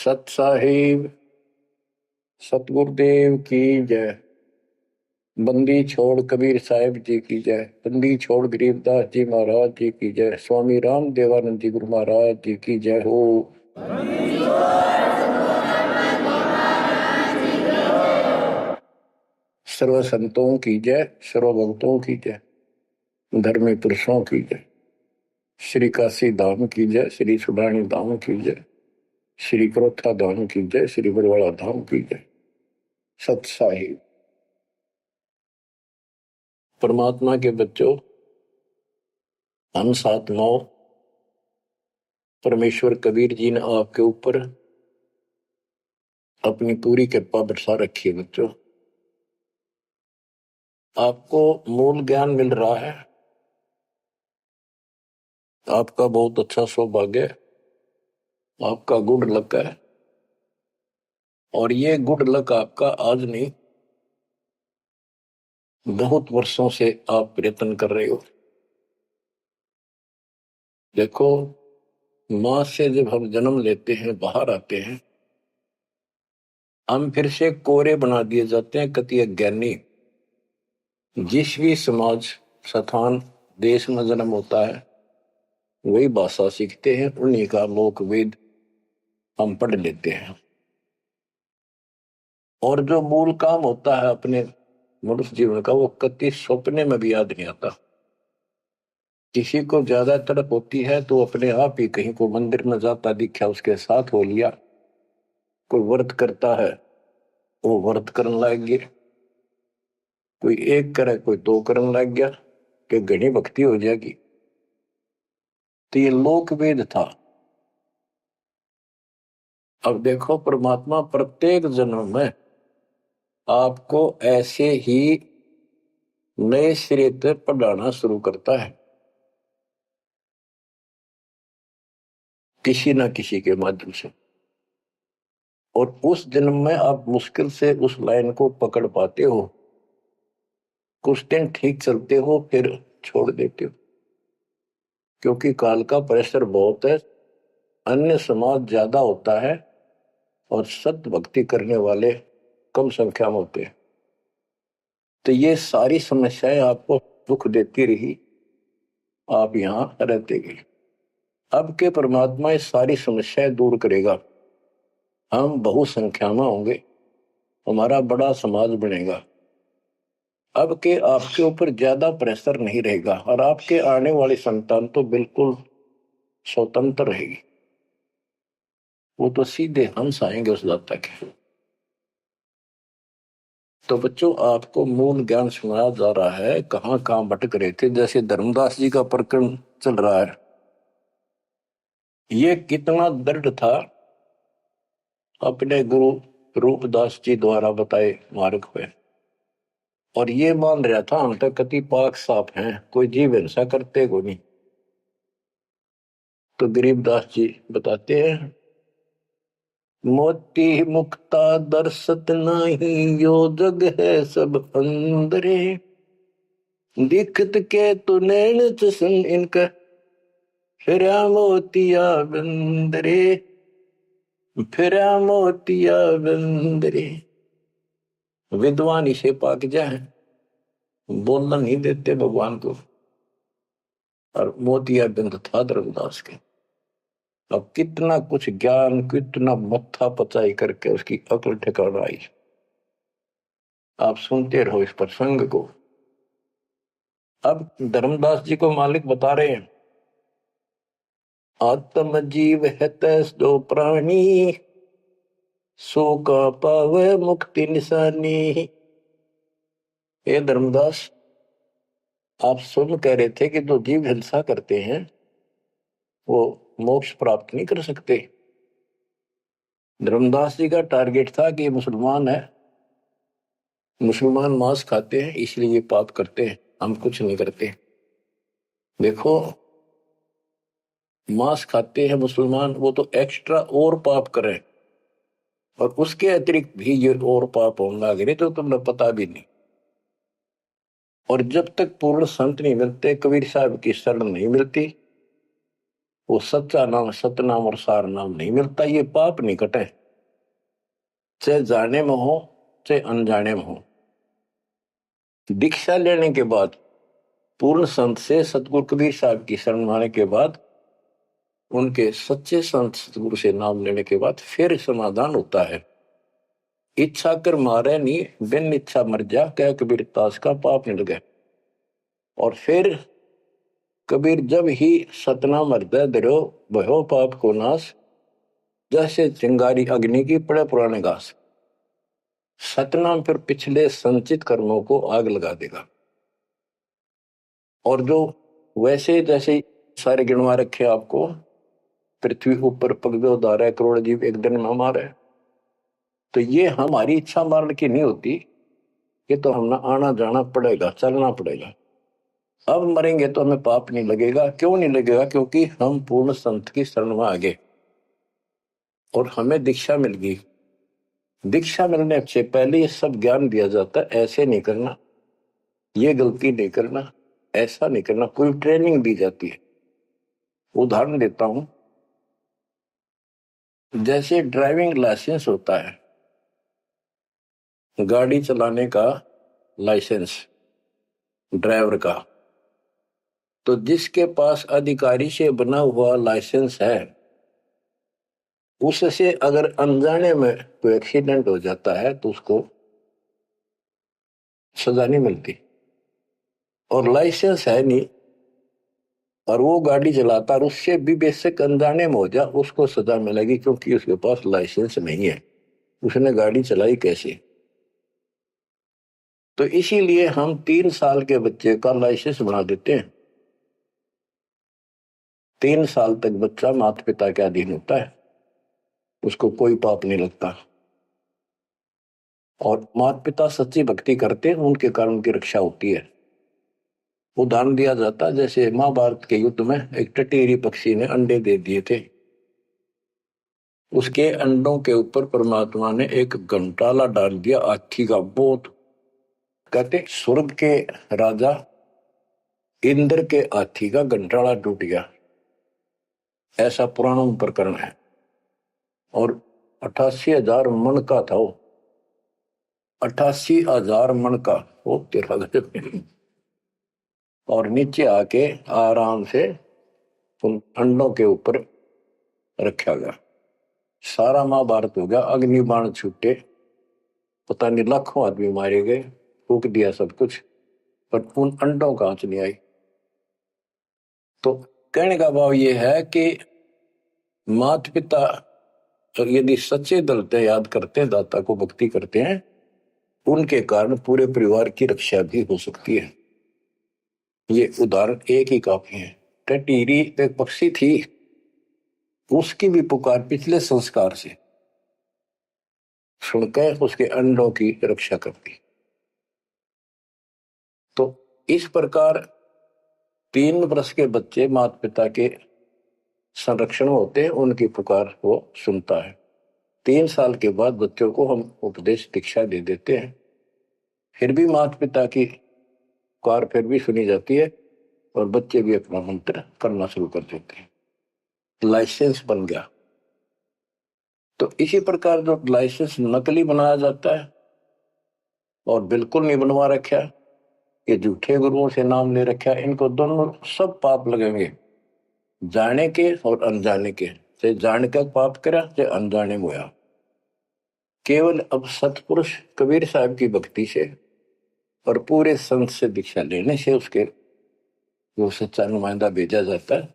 सत साहिब सतगुरुदेव की जय। बंदी छोड़ कबीर साहिब जी की जय। बंदी छोड़ गरीबदास जी महाराज जी की जय। स्वामी राम देवानंद जी गुरु महाराज जी की जय हो। सर्व संतों की जय, सर्व भक्तों की जय, धर्मी पुरुषों की जय। श्री काशी धाम की जय, श्री सुडानी धाम की जय, श्री क्रोथा धाम की जय, श्री बरवाड़ा धाम की जय। सत साहिब। परमात्मा के बच्चों, हम 7-9 परमेश्वर कबीर जी ने आपके ऊपर अपनी पूरी कृपा बरसा रखी है। बच्चों, आपको मूल ज्ञान मिल रहा है। आपका बहुत अच्छा सौभाग्य है, आपका गुड लक है। और ये गुड लक आपका आज नहीं, बहुत वर्षों से आप प्रयत्न कर रहे हो। देखो, मां से जब हम जन्म लेते हैं, बाहर आते हैं, हम फिर से कोरे बना दिए जाते हैं, कति अज्ञानी। जिस भी समाज, स्थान, देश में जन्म होता है, वही भाषा सीखते हैं, उन्हीं का लोक वेद हम पढ़ लेते हैं। और जो मूल काम होता है अपने मनुष्य जीवन का, वो कति सपने में भी याद नहीं आता। किसी को ज्यादा तड़प होती है तो अपने आप ही कहीं को मंदिर में जाता दिखा, उसके साथ हो लिया। कोई व्रत करता है, वो व्रत करने लग गया। कोई एक करे, कोई 2 करने लग गया कि घनी भक्ति हो जाएगी। तो ये लोक वेद था। अब देखो, परमात्मा प्रत्येक जन्म में आपको ऐसे ही नए सिरे से पढ़ाना शुरू करता है, किसी ना किसी के माध्यम से। और उस जन्म में आप मुश्किल से उस लाइन को पकड़ पाते हो। कुछ दिन ठीक चलते हो, फिर छोड़ देते हो, क्योंकि काल का प्रेशर बहुत है, अन्य समाज ज्यादा होता है और सत्य भक्ति करने वाले कम संख्या में होते हैं। तो ये सारी समस्याएं आपको दुख देती रही, आप यहां रहते गए। अब के परमात्मा ये सारी समस्याएं दूर करेगा। हम बहुसंख्या में होंगे, हमारा बड़ा समाज बनेगा। अब के आपके ऊपर ज्यादा प्रेशर नहीं रहेगा, और आपके आने वाली संतान तो बिल्कुल स्वतंत्र रहेगी। वो तो सीधे हंस आएंगे उस दाता के। तो बच्चों, आपको मूल ज्ञान सुनाया जा रहा है। कहां कहां भटक रहे थे, जैसे धर्मदास जी का प्रकरण चल रहा है। ये कितना दृढ़ था, अपने गुरु रूपदास जी द्वारा बताए मार्ग पे। और ये मान रहा था हम तक कति पाक साफ हैं, कोई जीव हिंसा करते को नहीं। तो गरीबदास जी बताते हैं, मोती मुक्ता दर्शत नहीं, यो जग है सब अंदरे। दिखत के तू नैन चसन इनका, फिरा मोतिया बंदरे, फिरा मोतिया बंदरे। विद्वान इसे पाक जाए, बोलना नहीं देते भगवान को। और मोतिया बिंद था धर्मदास के। अब कितना कुछ ज्ञान, कितना मत्था पचाई करके उसकी अकल ठिकाना आई। आप सुनते रहो इस प्रसंग को। अब धर्मदास जी को मालिक बता रहे हैं, आत्म जीव है तैस जो प्राणी, सो का पावे मुक्ति निशानी। हे धर्मदास, आप सुन कह रहे थे कि जो जीव हिंसा करते हैं वो मोक्ष प्राप्त नहीं कर सकते। धर्मदास जी का टारगेट था कि मुसलमान है, मुसलमान मांस खाते हैं इसलिए ये पाप करते हैं, हम कुछ नहीं करते। देखो, मांस खाते हैं मुसलमान, वो तो एक्स्ट्रा और पाप करें, और उसके अतिरिक्त भी ये और पाप होने लगे तो तुम्हें पता भी नहीं। और जब तक पूर्ण संत नहीं मिलते, कबीर साहब की शरण नहीं मिलती, वो सच्चा नाम, सतनाम और सार नाम नहीं मिलता। ये पाप नहीं कटे, चाहे जाने में हो चाहे अनजाने में हो। दीक्षा लेने के बाद, पूर्ण संत से सतगुरु कबीर साहब की शरण आने के बाद, उनके सच्चे संत सतगुरु से नाम लेने के बाद फिर समाधान होता है। इच्छा कर मारे नहीं, बिन इच्छा मर जा, क्या कबीर दास का पाप नहीं लगे। और फिर कबीर जब ही सतनाम हृदय धरो, भयो पाप को नाश, जैसे चिंगारी अग्नि की पड़े पुराने घास। सतनाम फिर पिछले संचित कर्मों को आग लगा देगा। और जो वैसे जैसे सारे गिनवा रखे आपको, पृथ्वी ऊपर पगदो धारा करोड़ जीव एक दिन में हमारे, तो ये हमारी इच्छा मारने की नहीं होती। ये तो हमें आना जाना पड़ेगा, चलना पड़ेगा। अब मरेंगे तो हमें पाप नहीं लगेगा। क्यों नहीं लगेगा? क्योंकि हम पूर्ण संत की शरण में आ गए और हमें दीक्षा मिल गई। दीक्षा मिलने से पहले ये सब ज्ञान दिया जाता है, ऐसे नहीं करना, ये गलती नहीं करना, ऐसा नहीं करना, पूरी ट्रेनिंग दी जाती है। उदाहरण देता हूं, जैसे ड्राइविंग लाइसेंस होता है, गाड़ी चलाने का लाइसेंस ड्राइवर का, तो जिसके पास अधिकारी से बना हुआ लाइसेंस है, उससे अगर अनजाने में कोई एक्सीडेंट हो जाता है तो उसको सजा नहीं मिलती। और लाइसेंस है नहीं और वो गाड़ी चलाता और उससे भी बेशक अनजाने में हो जाए, उसको सजा मिलेगी, क्योंकि उसके पास लाइसेंस नहीं है, उसने गाड़ी चलाई कैसे। तो इसीलिए हम 3 साल के बच्चे का लाइसेंस बना देते हैं। 3 साल तक बच्चा माता पिता के अधीन होता है, उसको कोई पाप नहीं लगता। और माता पिता सच्ची भक्ति करते हैं, उनके कारण उनकी रक्षा होती है। उदाहरण दिया जाता है, जैसे महाभारत के युद्ध में एक टटेरी पक्षी ने अंडे दे दिए थे। उसके अंडों के ऊपर परमात्मा ने एक घंटाला डाल दिया हाथी का। बहुत कहते स्वर्ग के राजा इंद्र के हाथी का घंटाला टूट गया, ऐसा पुराणों में प्रकरण है। और 88,000 मन का था वो, 88,000 मन का वो तेरा गजब। और नीचे आके आराम से उन अंडों के ऊपर रखा गया। सारा महाभारत हो गया, अग्नि बाण छूटे, पता नहीं लाखों आदमी मारे गए, फूक दिया सब कुछ, पर उन अंडों का आंच नहीं आई। तो कहने का भाव ये है कि माता पिता यदि सच्चे दिल से याद करते हैं, दाता को भक्ति करते हैं, उनके कारण पूरे परिवार की रक्षा भी हो सकती है। ये उदाहरण एक ही काफी है। टटीरी एक पक्षी थी, उसकी भी पुकार पिछले संस्कार से सुनकर उसके अंडों की रक्षा करती। तो इस प्रकार 3 वर्ष के बच्चे माता पिता के संरक्षण होते हैं, उनकी पुकार वो सुनता है। 3 साल के बाद बच्चों को हम उपदेश दीक्षा दे देते हैं, फिर भी माता पिता की पुकार फिर भी सुनी जाती है और बच्चे भी अपना मंत्र करना शुरू कर देते हैं। लाइसेंस बन गया। तो इसी प्रकार जो लाइसेंस नकली बनाया जाता है और बिल्कुल नहीं बनवा रखा, ये झूठे गुरुओं से नाम ले रखा, इनको दोनों सब पाप लगेंगे, जाने के और अनजाने के। चाहे जान कर पाप करा चाहे अनजाने में हुआ। केवल अब सतपुरुष कबीर साहब की भक्ति से और पूरे संत से दीक्षा लेने से उसके जो सच्चा नुमाइंदा भेजा जाता है,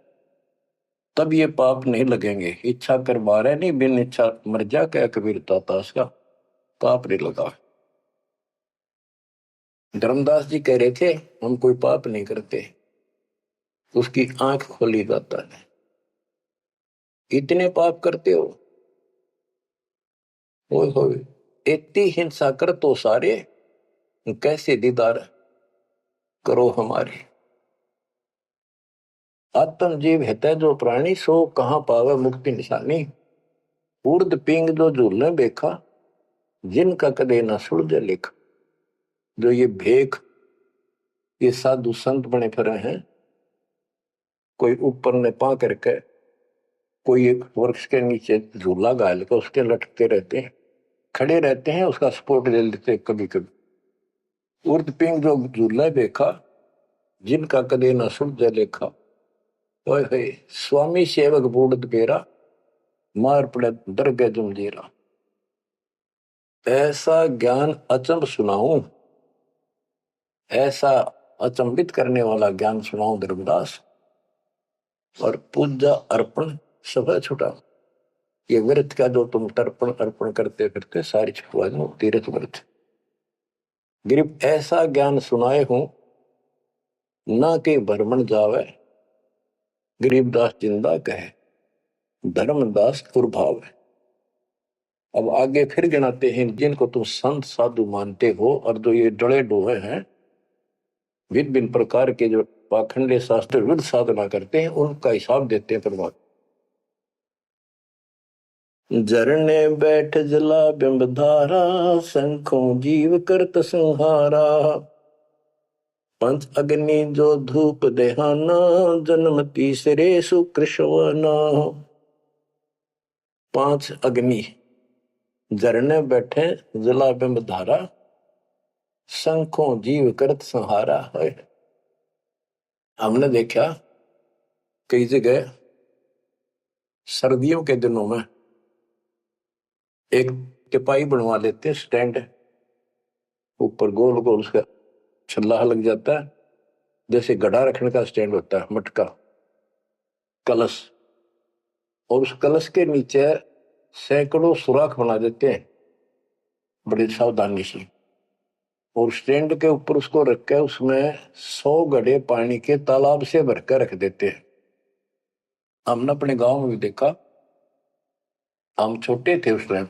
तब ये पाप नहीं लगेंगे। इच्छा कर मारे नहीं, बिन इच्छा मर जा, क्या कबीर दास का पाप नहीं लगा। धर्मदास जी कह रहे थे हम कोई पाप नहीं करते, उसकी आंख खोली दाता ने। इतने पाप करते हो, इतनी हिंसा कर तो सारे, कैसे दीदार करो हमारे। आत्म जीव है जो प्राणी, सो कहां पावे मुक्ति निशानी। उर्द पिंग जो झूलने बेखा, जिनका कदे न सुलझे लेखा। जो ये भेख, ये साधु संत बने फिरे हैं, कोई ऊपर ने पा करके कोई एक वृक्ष के नीचे झूला गाल के उसके लटकते रहते हैं, खड़े रहते हैं, उसका सपोर्ट ले लेते हैं कभी कभी। उर्द पिंग जो झूला देखा, जिनका कदे न सुरज लेखा, ओए होए स्वामी सेवक बूढ़ पेरा, मार पड़े दरगे जमजीरा। ऐसा ज्ञान अचंब सुनाऊं, ऐसा अचंबित करने वाला ज्ञान सुनाऊं धर्मदास, और पूजा अर्पण सब छुटा। ये व्रत का जो तुम तर्पण अर्पण करते करते सारी छुटवा दो, तीर्थ व्रत। गिरिप ऐसा ज्ञान सुनाए हूं, ना के भ्रमण जावे, गरीबदास जिंदा कहे, धर्मदास कुर्भाव है। अब आगे फिर गिनाते हैं, जिनको तुम संत साधु मानते हो और जो ये डड़े डोहे हैं, भिन्न भिन्न प्रकार के जो पाखंडे शास्त्र विरुद्ध साधना करते हैं, उनका हिसाब देते हैं परमात्मा। झरने बैठ जला बिंब धारा, शंखों जीव करत संहारा। पंच अग्नि जो धूप देहाना, जन्म तीसरे सुकृष्णवाना। पांच अग्नि झरने बैठे जला बिंब धारा, शंखों जीव करत संहारा है। हमने देखा कई जगह सर्दियों के दिनों में एक टिपाई बनवा लेते, स्टैंड ऊपर गोल गोल उसका छल्ला लग जाता है, जैसे गड्ढा रखने का स्टैंड होता है, मटका कलश, और उस कलश के नीचे सैकड़ों सुराख बना देते हैं बड़ी सावधानी से, और स्टैंड के ऊपर उसको रख के उसमें 100 घड़े पानी के तालाब से भरकर रख देते हैं। हमने अपने गांव में भी देखा, हम छोटे थे उस टाइम,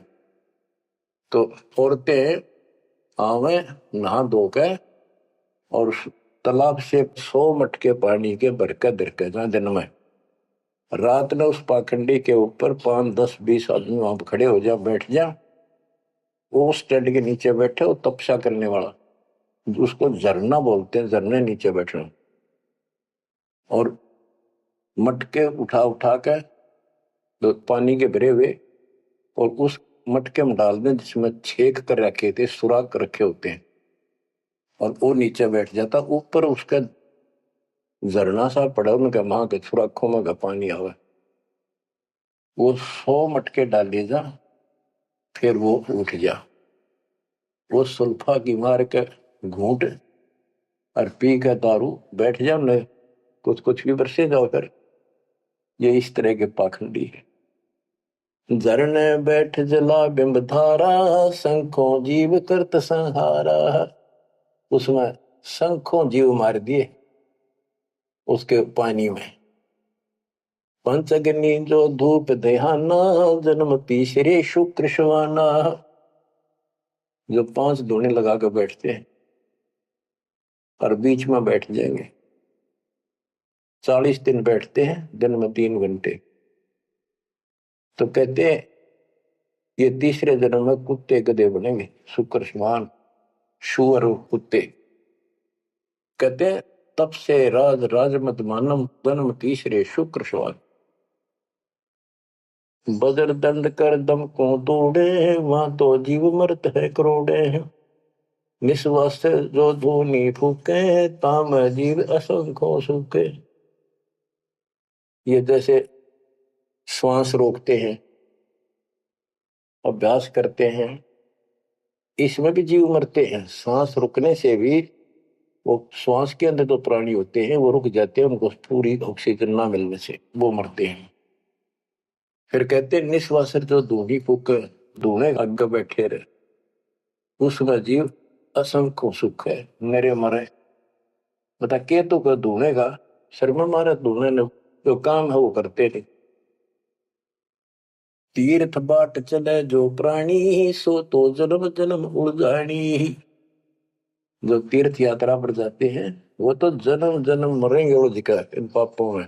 तो औरतें आवे नहा धो के और उस तालाब से 100 मटके पानी के भरकर धरकर जहां दिन में रात में उस पाखंडी के ऊपर 5, 10, 20 आदमी वहां पर खड़े हो जा, बैठ जा, वो स्टैंड के नीचे बैठे, वो तपस्या करने वाला, उसको झरना बोलते हैं, झरने नीचे बैठना, और मटके उठा उठा के तो पानी के भरे हुए, और उस मटके में डाल दें जिसमें छेक कर रखे थे, सुराख रखे होते हैं, और वो नीचे बैठ जाता, ऊपर उसका झरना सा पड़ा, उनका वहां के सुराखों में का पानी आवे, वो 100 मटके डाल जा, फिर वो उठ जा, वो सुल्फा की मार के घूंट और पी के दारू बैठ जाओ न, कुछ कुछ भी बरसे जाओ फिर। ये इस तरह के पाखंडी है। झरने बैठ जला बिंब धारा, शंखों जीव करत संहारा। उसमें शंखों जीव मार दिए उसके पानी में। पंचअग्नि जो धूप देहाना, जन्म तीसरे शुक्र शवाना। जो 5 धूने लगा कर बैठते हैं और बीच में बैठ जाएंगे, 40 दिन बैठते हैं, दिन में 3 घंटे, तो कहते हैं ये तीसरे जन्म में कुत्ते गधे बनेंगे, शुक्र समान शुअर कुत्ते। कहते हैं तब से राज राजमत मानम, जन्म तीसरे शुक्र समान। बजर दंड कर दम को तोड़े, वहां तो जीव मरत है करोड़े। निस्वास जो धूनी फूके, ताम जीव असंख्यों सूखे। ये जैसे श्वास रोकते हैं, अभ्यास करते हैं, इसमें भी जीव मरते हैं। सांस रुकने से भी, वो श्वास के अंदर जो प्राणी होते हैं वो रुक जाते हैं, उनको पूरी ऑक्सीजन ना मिलने से वो मरते हैं। फिर कहते हैं निस्वास जो धूनी फूक, धूने आगे बैठे रहे, उसका जीव असंख्य सुख है, मेरे मरे। बता के तो कर धूने का शर्मा मारे, धूने ने जो काम है वो करते नहीं। तीर्थ बाट चले जो प्राणी, सो तो जन्म जन्म उड़ानी। जो तीर्थ यात्रा पर जाते हैं वो तो जन्म जन्म मरेंगे वो जिक्र इन पापों में।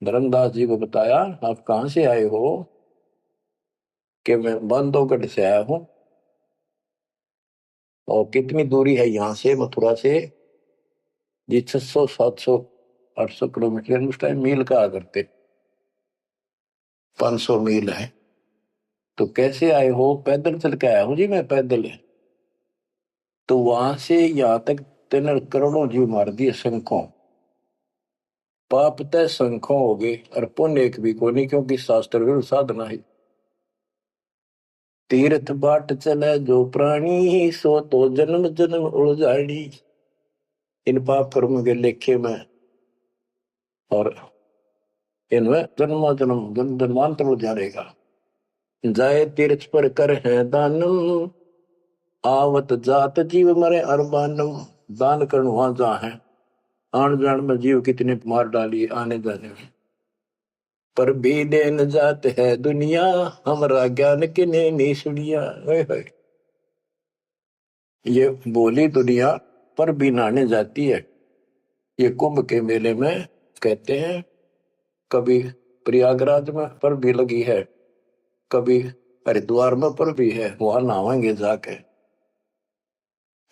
धर्मदास जी को बताया, आप कहां से आए हो? कि मैं बांधवगढ़ से आया हूं। और कितनी दूरी है यहां से, मथुरा से? जी 600, 700, 800 किलोमीटर, उस टाइम मील कहा करते। 500 मील है। तो कैसे आए हो? पैदल चल के आया हूं जी मैं, पैदल। तो वहां से यहां तक 3 करोड़ों जीव मार दिए, संखों। पाप तय संखों हो गए और पुण्य एक भी को नहीं, क्योंकि शास्त्र विरुद्ध साधना है। तीर्थ बाट चले जो प्राणी, सो तो जन्म जन्म उलझाड़ी। इन पाप कर्म के लेखे में और इनमें जन्म जन्म जन्मांतर उलझारेगा। जाए तीर्थ पर कर है दानम, आवत जात जीव मरे अरबानम। दान करण वहां जहाँ है, आन जान में जीव कितने मार डाली आने जाने में। पर भी देन जात है दुनिया, हमारा ज्ञान किने नहीं सुनिया। ये बोली दुनिया पर भी नहाने जाती है। ये कुंभ के मेले में कहते हैं, कभी प्रयागराज में पर भी लगी है, कभी हरिद्वार में पर भी है, वहां नहावेंगे जाके।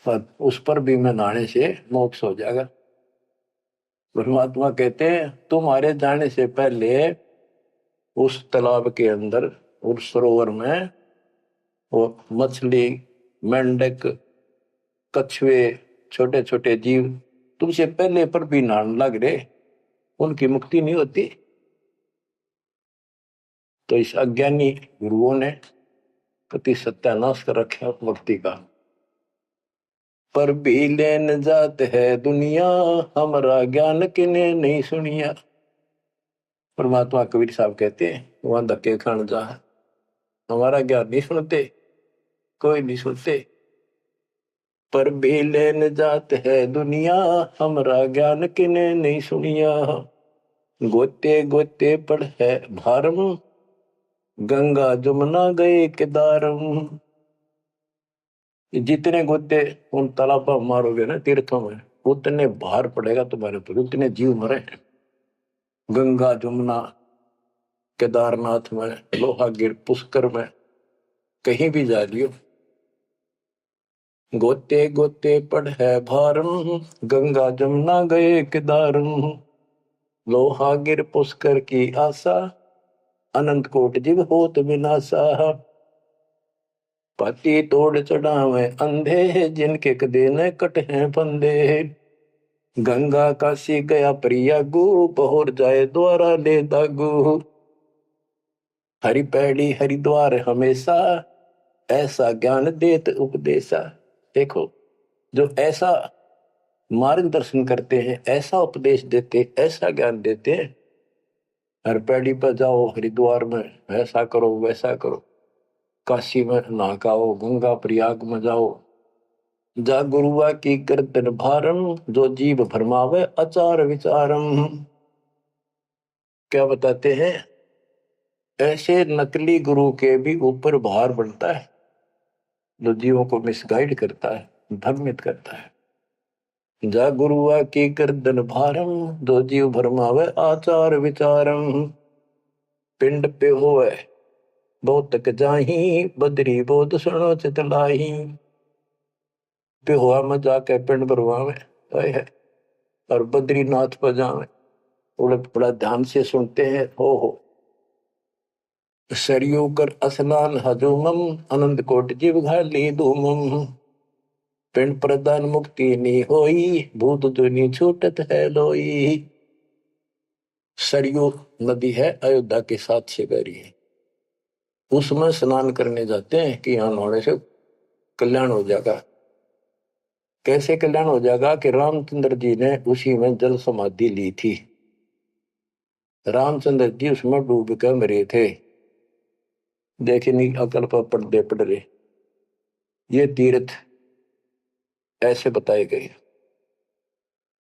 पर उस पर भी में नहाने से मोक्ष हो जाएगा। परमात्मा कहते हैं तुम्हारे जाने से पहले उस तालाब के अंदर, उस सरोवर में, वो मछली, मेंढक, कछुए, छोटे छोटे जीव तुमसे पहले पर भी नहाने लग रहे, उनकी मुक्ति नहीं होती। तो इस अज्ञानी गुरुओं ने कति सत्यानाश कर रखा भक्ति का। पर भी लेन जात है दुनिया, हमारा ज्ञान किने नहीं सुनिया। परमात्मा कबीर साहब कहते हैं वहां धक्के खान जा, हमारा ज्ञान नहीं सुनते, कोई नहीं सुनते। पर भी लेन जात है दुनिया, हमारा ज्ञान किने नहीं सुनिया। गोते गोते पड़ है भारम, गंगा जमुना गए केदारम। जितने गोते उन तालाबों मारोगे ना, तीर्थों में, उतने भार पड़ेगा तुम्हारे ऊपर, उतने जीव मरे। गंगा जमुना, केदारनाथ में, लोहागिर, पुष्कर में, कहीं भी जा लियो, गोते गोते पड़ है भारम, गंगा जमुना गए केदारम। लोहागिर पुष्कर की आशा, अनंत कोट जीव होत विनाशा। पाती तोड़ चढ़ावे अंधे, जिनके कदे न कट हैं फंदे। गंगा काशी गया प्रियागु, पहुर जाए द्वारा ले दागु। हरि पैड़ी हरिद्वार हमेशा, ऐसा ज्ञान देत उपदेशा। देखो, जो ऐसा मार्गदर्शन करते हैं, ऐसा उपदेश देते, ऐसा ज्ञान देते हैं। हर पैड़ी पर जाओ, हरिद्वार में ऐसा करो वैसा करो, काशी में नहाओ, गंगा प्रयाग में जाओ। जा गुरुआ की गर्दन भारम, जो जीव भरमावे आचार विचारम। क्या बताते हैं? ऐसे नकली गुरु के भी ऊपर भार बनता है, जो जीवों को मिसगाइड करता है, भ्रमित करता है। जा गुरुआ की गर्दन भारम, जो जीव भरमावे आचार विचारम। पिंड पे होए बहुत तक जाही, बदरी बोध सुनो चितलाई। पे हुआ में जाके पिंड भरवावे है, और बद्रीनाथ पर जावे, बड़ा ध्यान से सुनते हैं। हो सरयू कर स्नान हजूमम, अनंत कोट जीव घाली धूमम। पिंड प्रदान मुक्ति नी होई, भूत दुनी छूटत है लोई। सरयू नदी है, अयोध्या के साथ से गहरी है, उसमें स्नान करने जाते हैं कि यहाँ नहाने से कल्याण हो जाएगा। कैसे कल्याण हो जाएगा? कि रामचंद्र जी ने उसी में जल समाधि ली थी। रामचंद्र जी उसमें डूब कर मरे थे, देखे नहीं अकल पर पर्दे पड़ रहे। ये तीर्थ ऐसे बताए गए।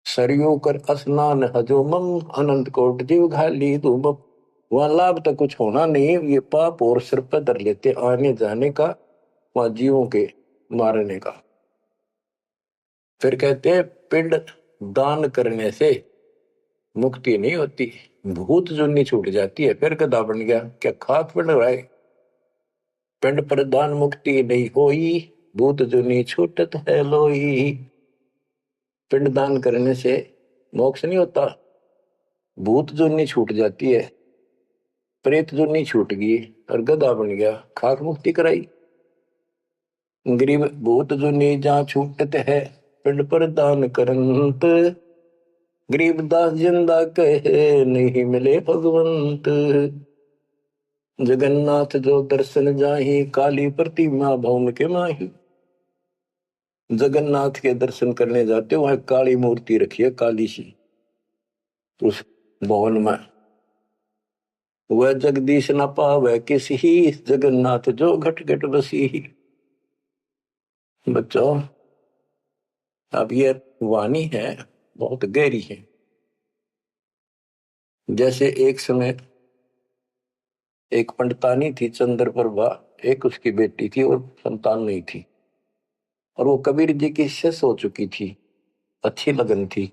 सरयू कर स्नान हजूमम, अनंत कोट जीव घाली धूमम। वहां लाभ तो कुछ होना नहीं, ये पाप और सिर पर धर लेते आने जाने का, वहां जीवों के मारने का। फिर कहते हैं पिंड दान करने से मुक्ति नहीं होती, भूत जुन्नी छूट जाती है। फिर गधा बन गया, क्या खाक पिंड रहा है? पिंड प्रदान मुक्ति नहीं होई, भूत जुनी छूटत है लोई। पिंड दान करने से मोक्ष नहीं होता, भूत जुनी छूट जाती है। प्रेत जुनी छूट गई और गधा बन गया, खाक मुक्ति कराई। गरीब भूत जुनी जहाँ छूटत है, पिंड पर दान करंत। गरीबदास जिंदा कहे, नहीं मिले भगवंत। जगन्नाथ जो दर्शन जाहि, काली प्रतिमा भौम के माही। जगन्नाथ के दर्शन करने जाते, वहां काली मूर्ति रखी है, काली सी, उस भवन में। वह जगदीश न पावे किसी, जगन्नाथ जो घट घट बसी। बच्चों, अब ये वाणी है, बहुत गहरी है। जैसे एक समय एक पंडितानी थी चंद्रप्रभा, एक उसकी बेटी थी और संतान नहीं थी, और वो कबीर जी की शिष्य हो चुकी थी, अच्छी लगन थी।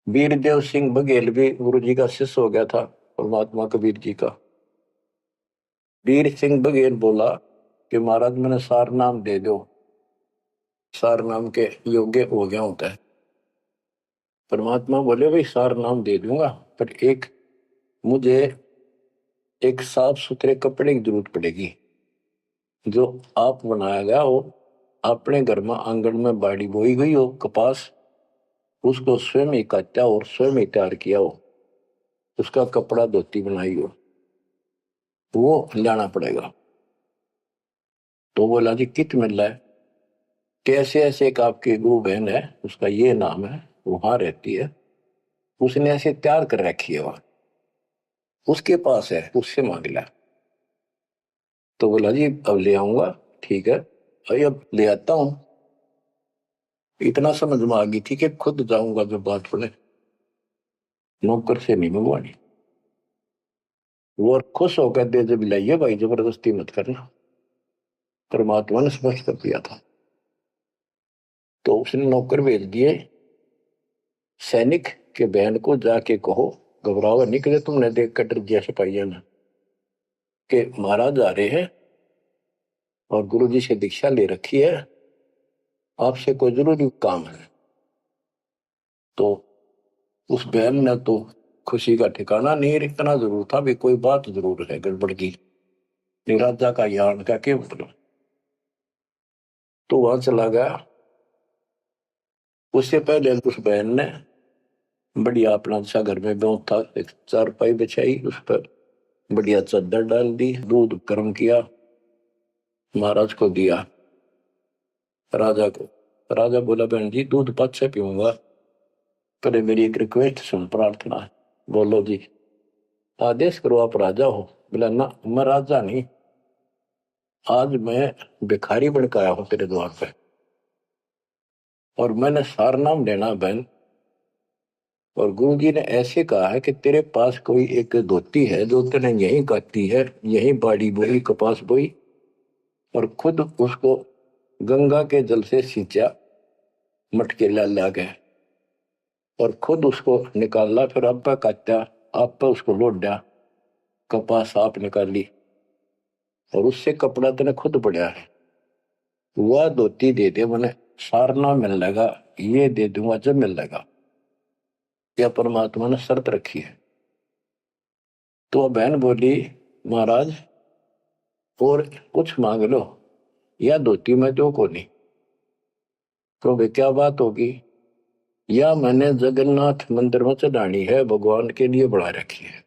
वीरदेव सिंह बघेल भी गुरु जी का शिष्य हो गया था, परमात्मा कबीर जी का। वीर सिंह बघेल बोला कि महाराज मैंने सार नाम दे दो, सार नाम के योग्य हो गया होता है। परमात्मा बोले भाई सार नाम दे दूंगा, पर एक मुझे एक साफ सुथरे कपड़े की जरूरत पड़ेगी, जो आप बनाया गया हो, अपने घर में आंगन में बाड़ी बोई गई हो कपास, उसको स्वयं ही काटा और स्वयं ही तैयार किया हो, उसका कपड़ा धोती बनाई हो, वो लाना पड़ेगा। तो बोला जी कित मिल रहा है? कैसे ऐसे एक आपकी गुरु बहन है, उसका ये नाम है, वहां रहती है, उसने ऐसे तैयार कर रखी है, वहां उसके पास है, उससे मांग ला। तो बोला जी अब ले आऊंगा, ठीक है, अरे अब ले आता हूं। इतना समझ में आ गई थी कि खुद जाऊंगा जो बात पड़े, नौकर से नहीं मंगवानी। वो और खुश होकर दे जब लाइए भाई, जबरदस्ती मत करना, परमात्मा ने स्पष्ट कर दिया था। तो उसने नौकर भेज दिए, सैनिक के बहन को जाके कहो, घबराओ निकले, तुमने देख कर डर दिया सिपाहियों ने कि महाराज आ रहे हैं और गुरु जी से दीक्षा ले रखी है, आपसे कोई जरूरी काम है। तो उस बहन ने तो खुशी का ठिकाना नहीं, इतना जरूर था भी कोई बात जरूर है गड़बड़ की, राजा का यान का के मतलब। तो वहां चला गया। उससे पहले उस बहन ने बढ़िया अपना अच्छा घर में ब्यों था, एक चारपाई बिछाई, उस पर बढ़िया चादर डाल दी, दूध गर्म किया, महाराज को दिया, राजा को। राजा बोला बहन जी दूध पद से पीऊंगा, पहले मेरी एक रिक्वेस्ट सुन, प्रार्थना है। बोलो जी। आदेश करो, आप राजा हो। बोला ना मैं राजा नहीं, आज मैं भिखारी बन के आया हूं तेरे द्वार पे, और मैंने सार नाम लेना बहन, और गुरु जी ने ऐसे कहा है कि तेरे पास कोई एक धोती है जो तूने यहीं काटी है, यहीं बाड़ी बोई, कपास बोई, और खुद उसको गंगा के जल से सींचा, मटके ला ला के, और खुद उसको निकाला, फिर आप पे काटा, आप पे उसको लौट दिया, कपास आप निकाली, और उससे कपड़ा तेने खुद पड़ा है, वह धोती दे दे, मैंने सारना मिल लगा, ये दे दूंगा जब मिल लगा। यह परमात्मा ने शर्त रखी है। तो बहन बोली महाराज और कुछ मांग लो, या धोती में दो को नहीं। तो वे क्या बात होगी? या मैंने जगन्नाथ मंदिर में चढ़ानी है, भगवान के लिए बढ़ा रखी है,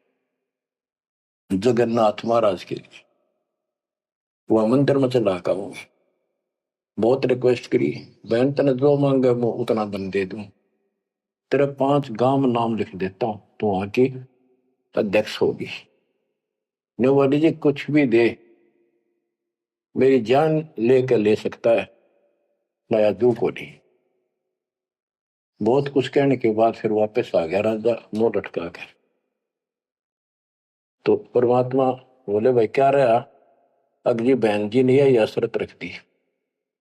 जगन्नाथ महाराज के लिए, वह मंदिर में चढ़ा का हूं। बहुत रिक्वेस्ट करी, बहन तने जो मांगे मैं उतना बन दे दूं, तेरे 5 गांव में नाम लिख देता हूं, तो वहां की अध्यक्ष होगी। बोली जी कुछ भी दे, मेरी जान लेकर ले सकता है, नया दू को नहीं। बहुत कुछ कहने के बाद फिर वापस आ गया राजा, मुंह लटका कर। तो परमात्मा बोले भाई क्या रहा? अगली बहन जी ने यह शर्त रख दी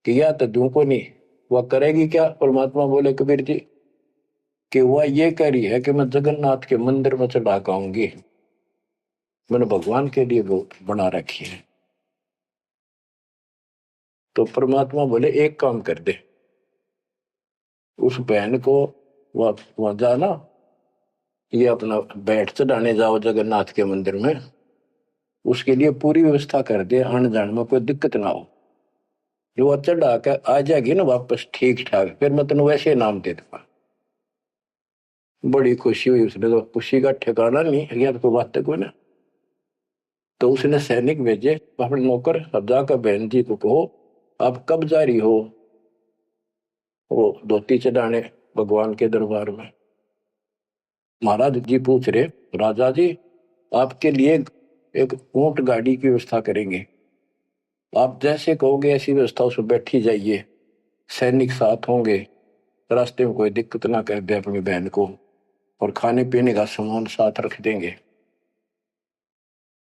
कि या तो दू को नहीं, वह करेगी क्या? परमात्मा बोले कबीर जी कि वह ये कह रही है कि मैं जगन्नाथ के मंदिर में चढ़ा आऊंगी, मैंने भगवान के लिए वो बना रखी है। तो परमात्मा बोले एक काम कर दे, उस बहन को वहां जाना, ये अपना बैठ चढ़ाने जाओ जगन्नाथ के मंदिर में, उसके लिए पूरी व्यवस्था कर दे, आने जाने में कोई दिक्कत ना हो। जो चढ़ा के आ जाएगी ना वापस ठीक ठाक, फिर मैं तेन वैसे नाम दे दूंगा। बड़ी खुशी हुई उसने, तो खुशी का ठिकाना नहीं यार, कोई बात को ना। तो उसने सैनिक भेजे अपने नौकर, अब जाकर बहन जी को कहो आप कब जा रही हो वो धोती चढ़ाने भगवान के दरबार में। महाराज जी पूछ रहे, राजा जी आपके लिए एक ऊंट गाड़ी की व्यवस्था करेंगे, आप जैसे कहोगे ऐसी व्यवस्था उसमें बैठी जाइए, सैनिक साथ होंगे, रास्ते में कोई दिक्कत ना कर दे अपनी बहन को, और खाने पीने का सामान साथ रख देंगे।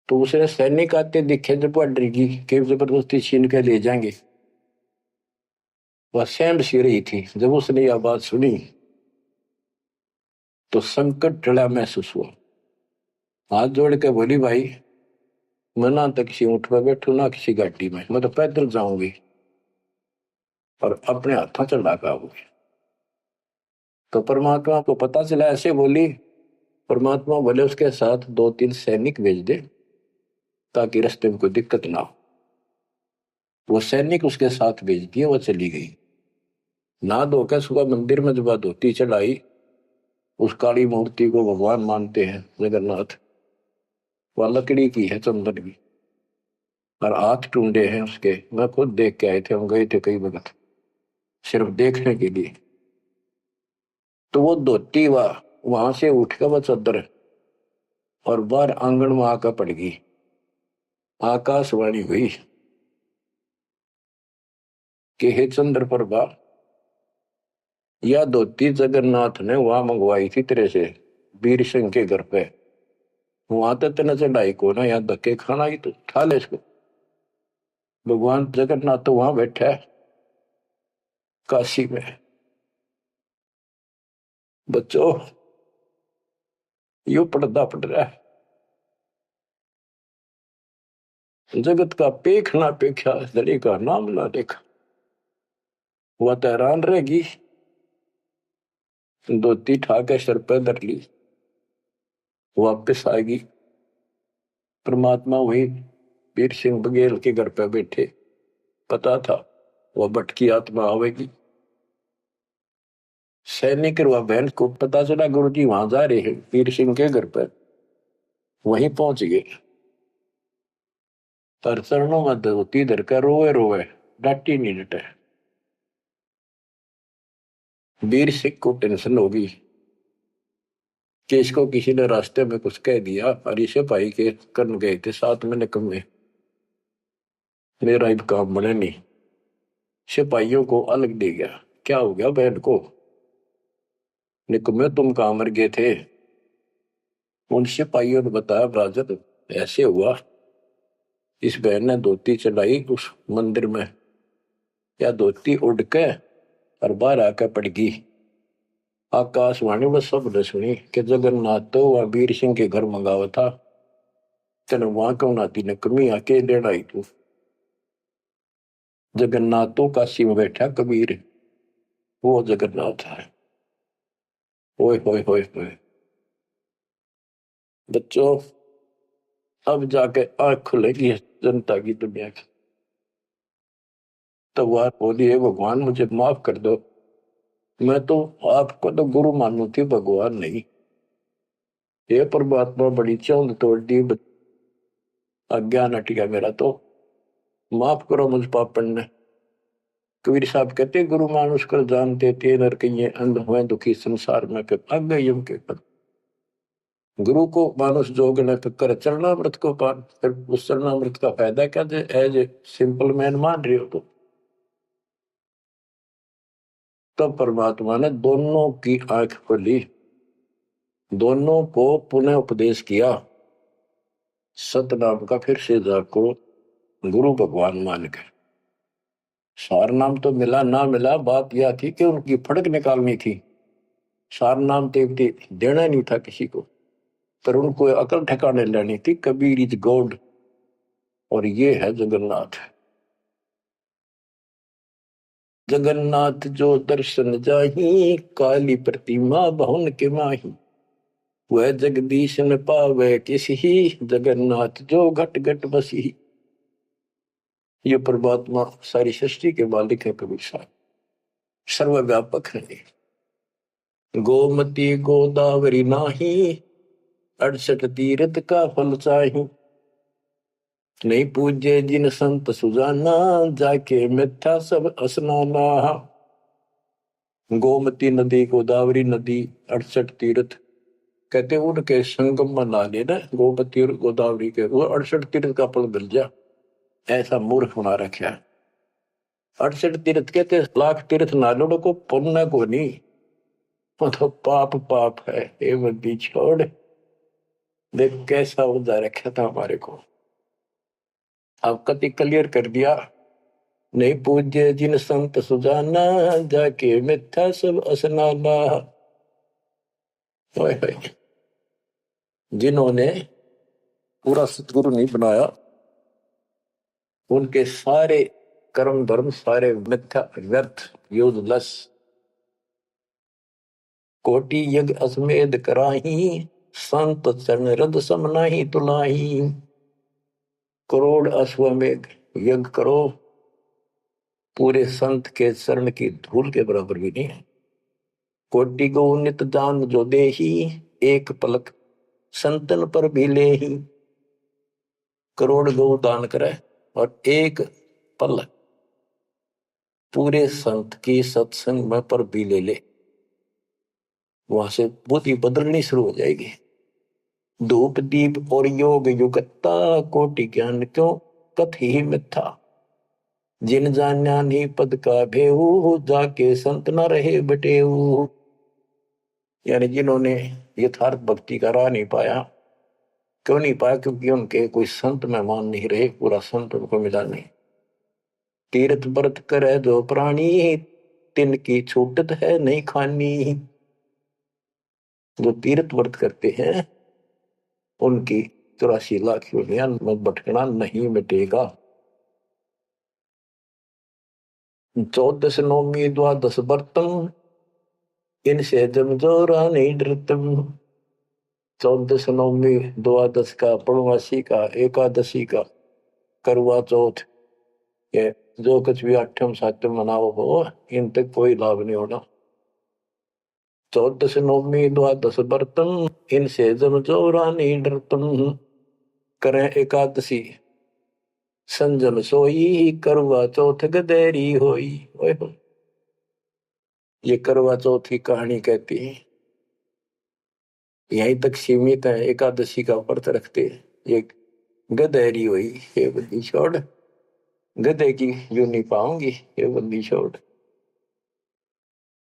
तो उसने सैनिक आते दिखे जब वह डरगी कि जबरदस्ती छीन के ले जाएंगे। वह सहम सी रही थी, जब उसने यह बात सुनी तो संकट टला महसूस हुआ। हाथ जोड़ के बोली, भाई मैं ना तो किसी ऊंट पर बैठू ना किसी गाड़ी में, मैं तो पैदल जाऊंगी और अपने हाथों चढ़ा के आऊंगी। तो परमात्मा को पता चला, ऐसे बोली। परमात्मा बोले उसके साथ 2-3 सैनिक भेज दे ताकि रास्ते में कोई दिक्कत ना हो। वो सैनिक उसके साथ भेज दिए, वो चली गई। ना धोकर सुबह मंदिर में जब धोती चढ़ाई, उस काली मूर्ति को भगवान मानते हैं जगन्नाथ, वह लकड़ी की है, चंदन की, और हाथ टूंडे हैं उसके। मैं खुद देख के आए थे, हम गए थे कई वक्त सिर्फ देखने के लिए। तो वो धोती वहां से उठ कर वह चद्दर और बाहर आंगन में आकर पड़ गई। आकाशवाणी हुई कि हे चंद्र प्रभा, यह धोती जगन्नाथ ने वहां मंगवाई थी तेरे से, वीर सिंह के घर पे। वहां तो तेने चढ़ाई को ना, यहाँ धक्के खाना ही, तो उठा ले इसको। भगवान जगन्नाथ तो वहां बैठा है काशी में। बच्चों यू पर्दा पड़ रहा है, जगत का पेख ना पेख्या दड़ी का नाम ना देखा। वह तो हैरान रहेगी, धोती ठाके सर पे धर ली, वापिस आएगी। परमात्मा वही वीर सिंह बघेल के घर पे बैठे, पता था वह भटकी आत्मा आवेगी। सैनिक और वह बहन को पता चला गुरु जी वहां जा रहे हैं वीर सिंह के घर पर, वहीं पहुंच गए। पर चरणों में धोती धरकर रोए रोए, डांटी नहीं डटे। वीर सिंह को टेंशन होगी कि इसको किसी ने रास्ते में कुछ कह दिया, और इसे भाई के कर्म गए थे साथ में निकम्मे, मेरा अब काम बने नहीं। सिपाहियों को अलग दे गया, क्या हो गया बहन को, निकम्मे तुम कहां मर गए थे। उन सिपाहियों ने बताया, राजन ऐसे हुआ, इस बहन ने धोती चढ़ाई उस मंदिर में, या धोती उड़ के और बाहर आकर पड़ गई। आकाशवाणी में सबने सुनी कि जगन्नाथ तो वह वीर सिंह के घर मंगावा था, तेने वहां क्यों नाती ने कमी आके लेना आई तू। जगन्नाथ तो काशी में बैठा कबीर, वो जगन्नाथ है। ओए होए होए होए बच्चों, अब जाके आंख खुलेगी जनता की, दुनिया की। तो वह बोली, है भगवान मुझे माफ कर दो, मैं तो आपको तो गुरु मानू थी, भगवान नहीं। ये परमात्मा बड़ी चौंध तोड़ दी, अज्ञान हट गया मेरा, तो माफ करो मुझ पापन ने। कबीर साहब कहते, गुरु मानुष कर जानते थे नर कहिए अंध हुए दुखी संसार में, फिर अग यम के पद। गुरु को मानुष जोग ने फिर कर चरणामृत को पान, फिर उस चरणामृत का फायदा क्या, एज ए सिंपल मैन मान रहे हो तो। तब परमात्मा ने दोनों की आंख खोली, दोनों को पुनः उपदेश किया, सतनाम का फिर से जाको गुरु भगवान मान कर। सार नाम तो मिला ना मिला, बात यह थी कि उनकी फड़क निकालनी थी। सार नाम देवती देना नहीं था किसी को, पर उनको अकल ठिकाने लेनी थी। कबीर इज गॉड, और ये है जगन्नाथ। जगन्नाथ जो दर्शन जाही, काली प्रतिमा बहुन के माही। वह जगदीश न पावे किसी, जगन्नाथ जो घट घट बसी। ये परमात्मा सारी सृष्टि के मालिक है कबीर साहब, सर्वव्यापक है। गोमती गोदावरी नाही, 68 तीर्थ का फल चाही। नहीं पूजे जिन संत सुजाना, जाके मिथ्या सब स्नाना। गोमती नदी, गोदावरी नदी, 68 तीर्थ, कहते उनके संगम में नहा लेना गोमती और गोदावरी के, वो 68 तीर्थ का फल मिल जा। ऐसा मूर्ख बना रखा है। 68 तीर्थ कहते लाख तीर्थ नालों को पुण्य को नहीं, वो तो पाप पाप है। ये बंदी छोड़, देख कैसा उदा रखा था हमारे को। अब कति क्लियर कर दिया। नहीं पूज्य जिन संत सुजाना, जाके मिथ्या सब स्नाना। जिन्होंने पूरा सतगुरु नहीं बनाया, उनके सारे कर्म धर्म सारे मिथ्या व्यर्थ यूजलेस। कोटि यज्ञ अश्वमेध कराही, संत चरण रद सम नाही तुलाही। करोड़ अश्वमेध यज्ञ करो, पूरे संत के चरण की धूल के बराबर भी नहीं है। कोटि गौ नित दान जो देही, एक पलक संतन पर भी लेही। करोड़ गौ दान करे और एक पल पूरे संत की सत्संग में पर भी ले ले, वहां से बुद्धि बदलनी शुरू हो जाएगी। धूप दीप और योग युगता, कोटि ज्ञान क्यों कथ ही मिथ्या। जिन जान्या नहीं पद का भेऊ, जाके संत न रहे बटेऊ। यानी जिन्होंने यथार्थ भक्ति का राह नहीं पाया, क्यों नहीं पाया? क्योंकि उनके कोई संत मेहमान नहीं रहे, पूरा संत उनको मिला नहीं। तीर्थ व्रत करे जो प्राणी, तिनकी छूटत है नहीं खानी। जो तीर्थ व्रत करते हैं उनकी 84 लाख योनियां में भटकना नहीं मिटेगा। 14 नौमी द्वादश व्रतम, इनसे जमजोरा नहीं डरतम। 14 नौमी द्वादश का, पूर्णमासी का, एकादशी का, करवा चौथ, ये जो कुछ भी आठम सातम मनाओ हो, इन तक कोई लाभ नहीं होना। 14 नौमी द्वादश व्रतम, इनसे जमजोरा नहीं डरतम। करें एकादशी संजम सोई, करवा चौथ गदेरी होई। ये करवा चौथ की कहानी कहती है, यहीं तक सीमित है। एकादशी का व्रत रखते ये गदेरी हुई, ये बंदी छोड़, गधे की यूं नहीं पाऊंगी, ये बंदी छोड़।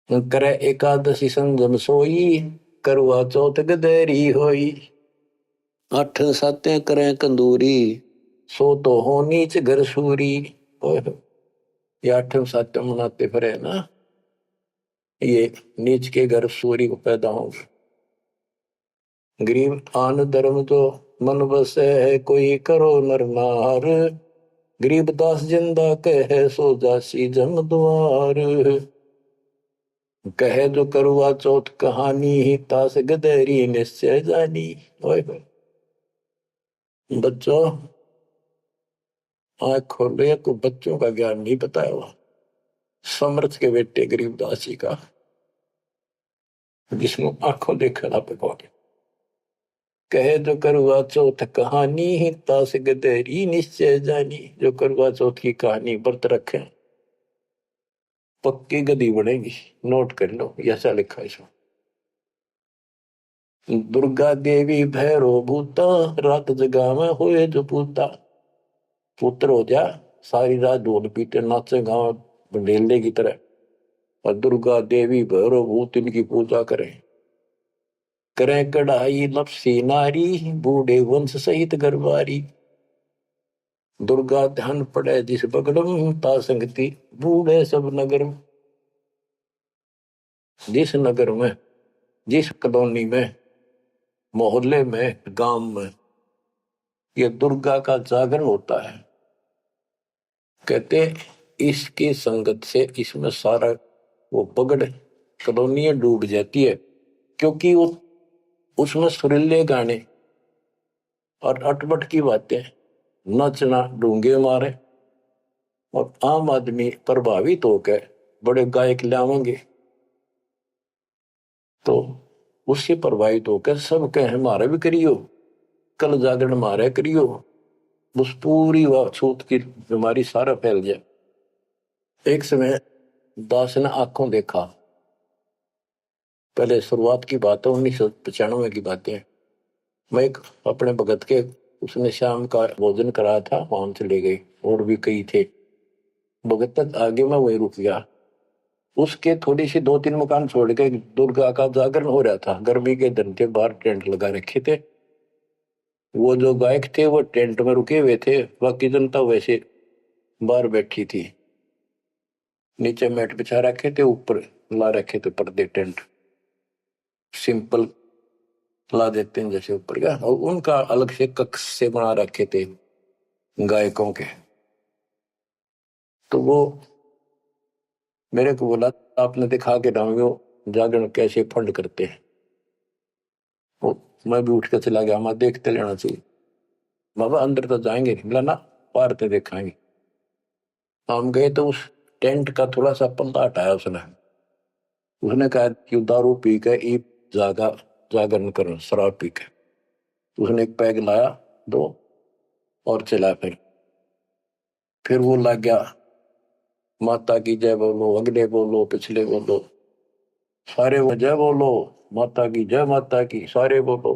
करे एकादशी संजम सोई, करवा चौथ गदेरी होई। 8 सातें करें कंदूरी, सो तो हो नीच घर सूरी। ये 8 सातें मनाते फिरे ना, ये नीच के घर सूरी को पैदा होंगे। गरीब आन धर्म तो मन बसे है, कोई करो नर नार। गरीब दास जिंदा कहे, सो जासी जम द्वार। कहे जो करवा चौथ कहानी, तास गदेरी निश्चय जानी। बच्चों आँख खोलो, को बच्चों का ज्ञान नहीं बताया हुआ। समर्थ के बेटे गरीबदास जी का, जिसको आंखों देखा ना पे पहुंचे। कहे जो करवा चौथ कहानी, तास गदेरी निश्चय जानी। जो करवा चौथ की कहानी व्रत रखे पक्की गदी बनेगी। नोट कर लो, ऐसा लिखा है इसमें। दुर्गा देवी भैरो भूता, रात जगा में होए जो पूता। पुत्र हो जा, सारी रात ढोल पीटे नाचे गाँव बंडेले की तरह, और दुर्गा देवी भैरो भूत इनकी पूजा करें। करें कढ़ाई लपसी नारी, बूढ़े वंश सहित गरबारी। दुर्गा ध्यान पड़े जिस बगड़म, ता संगति बूढ़े सब नगर। जिस नगर में, जिस कॉलोनी में, मोहल्ले में, गांव में ये दुर्गा का जागरण होता है, कहते इसकी संगत से इसमें सारा वो पगड़ कॉलोनियां डूब जाती है। क्योंकि वो उसमें सुरीले गाने और अटपट की बातें, नचना डूंगे मारे, और आम आदमी प्रभावित होकर बड़े गायक लावेंगे तो उससे प्रभावित होकर सब कहे हमारे भी करियो, कल जागरण मारे करियो, उस पूरी वह छूत की बीमारी सारा फैल जाए। एक समय दास ने आंखों देखा, पहले शुरुआत की बात है, 1995 की बातें। मैं एक अपने भगत के, उसने शाम का भोजन कराया था, वहां चले गए, और भी कई थे भगत तक आगे, मैं वही रुक गया। उसके थोड़ी सी 2-3 मकान छोड़ के दुर्गा का जागरण हो रहा था, गर्मी के दिन थे, बाहर टेंट लगा रखे थे। वो जो गायक थे वो टेंट में रुके हुए थे, बाकी जनता वैसे बाहर बैठी थी, नीचे मैट बिछा रखे थे, ऊपर ला रखे थे पर्दे, टेंट सिंपल ला देते हैं जैसे ऊपर का, और उनका अलग से कक्ष से बना रखे थे गायकों के। तो वो मेरे को बोला, आपने दिखा के डालो जागरण कैसे फंड करते हैं। वो मैं भी उठ के चला गया, मैं देखते लेना चाहिए बाबा, अंदर तो जाएंगे नहीं, बोला ना बाहर तो देखेंगे। हम गए तो उस टेंट का थोड़ा सा पल्ला हटाया उसने। उसने कहा कि दारू पी के ई जागा जागरण करो, शराब पी के। उसने एक पैग लाया, दो, और चला। फिर वो लग गया, माता की जय बोलो, अगले बोलो, पिछले बोलो, सारे वो जय बोलो, माता की जय, माता की, सारे बोलो।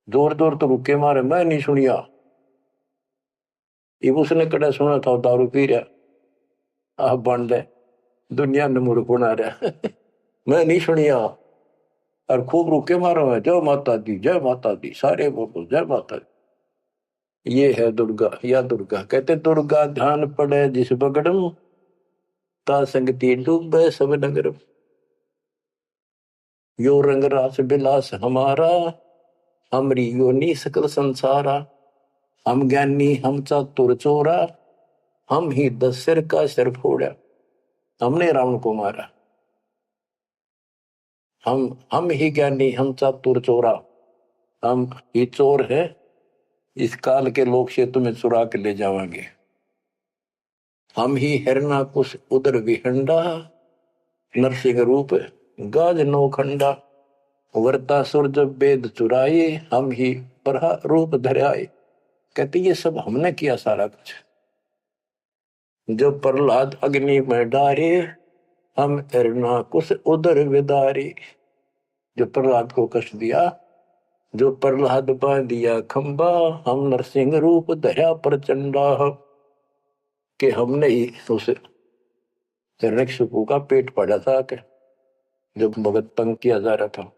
जोर जोर तो रुके मारे, मैं नहीं सुनिया। ये उसने कड़ा सुना था, दारू पी रहा, आप बन दे दुनिया ने मूर्ख बना रहा। मैं नहीं सुनिया, और खूब रुके मारो है, जय माता दी, जय माता दी, सारे बोलो जय माता दी। ये है दुर्गा, या दुर्गा कहते, दुर्गा ध्यान पड़े जिस बगड़म, ता संगति डूबे सब नगर। यो रंग रास बिलास हमारा, हमरी योनि सकल संसारा। हम ज्ञानी हम चातुर चोरा, हम ही 10 सिर का सिर फोड़ा। हमने रावण को मारा, हम ही ज्ञानी हम चातुर चोरा, हम ही चोर है, इस काल के लोग से तुम्हें चुरा के ले जावांगे। हम ही हिरणा कुश उदर विहंडा, नरसिंह रूप गाज नौखंडा। वर्ता सुर जब वेद चुराए, हम ही प्रहा रूप धराए। कहते ये सब हमने किया सारा कुछ। जो प्रहलाद अग्नि में डारे, हम हिरणा कुश उदर विदारे। जो प्रहलाद को कष्ट दिया, जो प्रहलाद बांध दिया खंबा, हम नरसिंह रूप धरा प्रचंडा। कि हमने ही उस हिरण्यकशिपु का पेट फाड़ा था, के जब भगत तंग किया जा रहा था।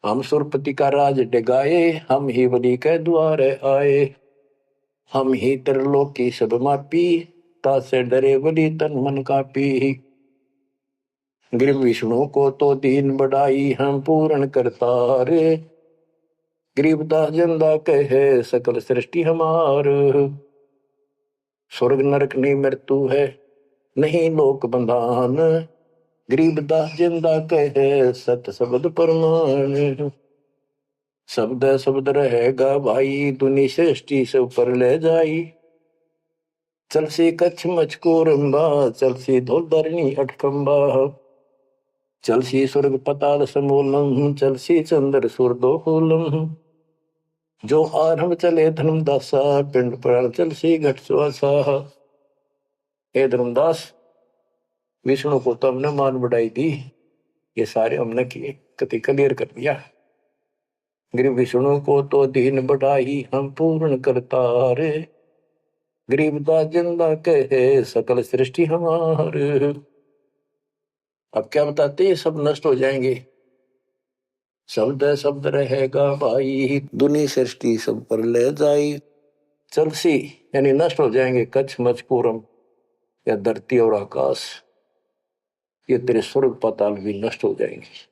हम सुरपति का राज डिगाए, हम ही बलि के द्वारे आए। हम ही त्रिलोकी सब मापी, तासे डरे बलि तन मन कापी। गृह विष्णु को तो दीन बढ़ाई, हम पूर्ण करतार। गरीबदास जिंदा कहे सकल सृष्टि हमार। स्वर्ग नरक नहीं मृत्यु है, नहीं लोक बंधान। गरीबदास जिंदा कहे सत शब्द प्रमाण। शब्द शब्द रहेगा भाई, दुनि सृष्टि से ऊपर ले जाई। चल सी कच्छ मचको रंबा, चल सी धोल धरणी अटकंबा। चल सी स्वर्ग पताल समूलम, चल सी चंद्र सूर्दोलम। जो आरंभ चले धर्मदासा, पिंड पर चल सी घट सुआसा। हे धर्मदास, विष्णु को तो हमने मान बढ़ाई दी, ये सारे हमने किए, कति क्लियर कर दिया। गरीब विष्णु को तो दीन बढ़ाई, हम पूर्ण करतार। गरीबदास जिंदा कहे सकल सृष्टि हमार। अब क्या बताते, ये सब नष्ट हो जाएंगे। शब्द शब्द रहेगा भाई, दुनी सृष्टि सब पर ले जाई। चलसी यानी नष्ट हो जाएंगे, कच्छ मचपूरम या धरती और आकाश, ये तेरे स्वर्ग पाताल भी नष्ट हो जाएंगे।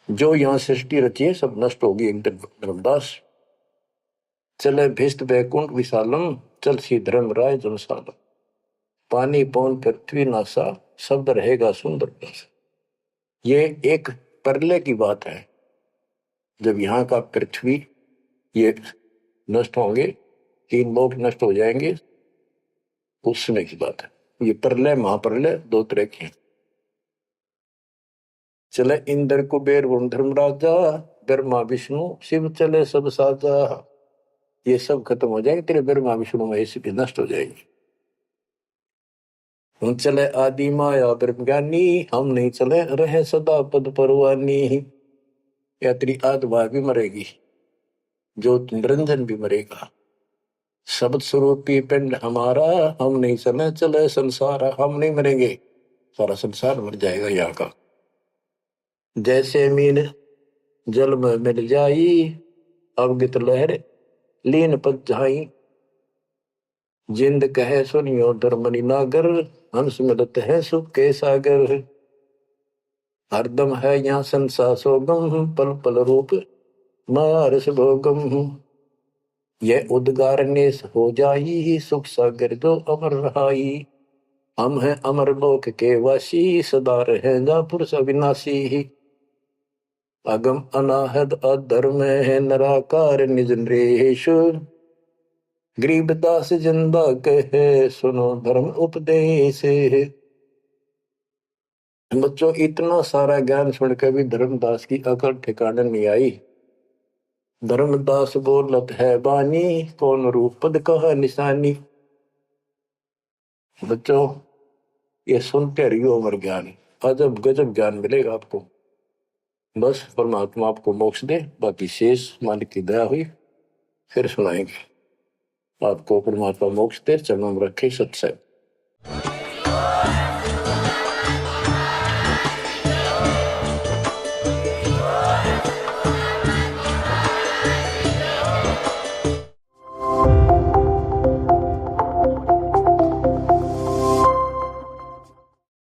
जो यहाँ सृष्टि रची है सब नष्ट होगी एक दिन। धर्मदास चले भिष्ट बैकुंठ विशालम, चल सी धर्म राय जनसालम। पानी पौन पृथ्वी नासा, शब्द रहेगा सुंदर नासा। ये एक प्रलय की बात है, जब यहाँ का पृथ्वी ये नष्ट होंगे, 3 लोक नष्ट हो जाएंगे, उस समय की बात है। ये प्रलय महाप्रलय 2 तरह के हैं। चले इंद्र कुबेर वरुण धर्मराजा, ब्रह्मा विष्णु शिव चले सब साजा। ये सब खत्म हो जाएंगे, तेरे ब्रह्मा विष्णु महेश भी नष्ट हो जाएंगे। हम चले आदि माया ब्रह्म ज्ञानी, हम नहीं चले रहे सदा पद परवानी। या तेरी आत्मा भी मरेगी, जो निरंजन भी मरेगा। शब्द स्वरूपी पिंड हमारा, हम नहीं चले चले संसार। हम नहीं मरेंगे, सारा संसार मर जाएगा यहाँ का। जैसे मीन जल में मिल जाई, अवगित लहर लीन पद जाई। जिंद कहे सुनियो धर्मनि नागर, हंस मिलत है सुख के सागर। हरदम है यहाँ संसार सोगम, पल पल रूप मारस भोगम। यह उद्गार नेस हो जाई, सुख सागर जो अमर रहाई। हम हैं अमर लोक के वासी, सदा रहेगा पुरुष अविनाशी। अगम अनाहद अधर्म है निराकार निज नरेश। गरीबदास जिंदा कहे सुनो धर्म उपदेश। बच्चों, इतना सारा ज्ञान सुनकर भी धर्मदास की अकल ठिकाने नहीं आई। धर्मदास बोलत है बानी, कौन रूप पद कहा निशानी। बच्चों, ये सुनते रहियो अमर ज्ञान, अजब गजब ज्ञान मिलेगा आपको। बस परमात्मा आपको मोक्ष दे, बाकी शेष मालिक की दया हुई फिर सुनाएंगे। आपको परमात्मा मोक्ष दे, चरणों में रखे सत्संग।